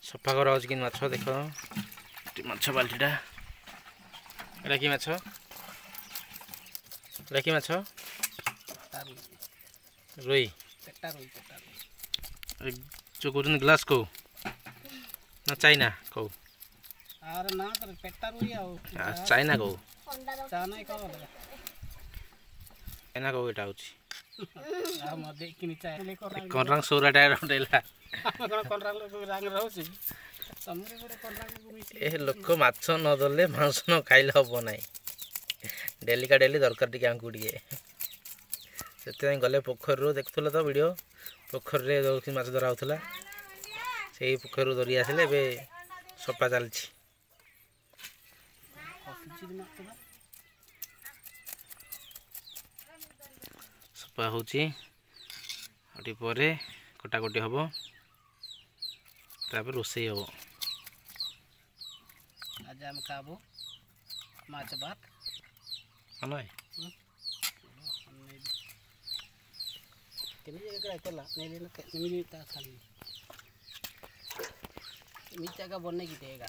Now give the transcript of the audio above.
सफा करा कि माछ देख माछ बाल्टीटा एटा कि माछ एटा कि माछ रोई जो कहते ग्लास कौ ना चाइना कौ चाइना कौ चाइना कौ एटा होची कनरांग सौरा टायर उठेला ए लोक माछ न दले मांस न खाइले हबो नाही डेली का डेली दरकार टिके आंकु टिके से गले पोखर देखुल तो वीडियो पोखर रे दौकी माछ धरा होतला से पोखर धरी आसिले बे सफा चलछि सफा होची अटी परे कटाकटी हबो तापर रोसई हबो आज हम खाबो माछ भात अनय केनी जगह केला नेले न मिनी ता खाली मी जगह बनने की देगा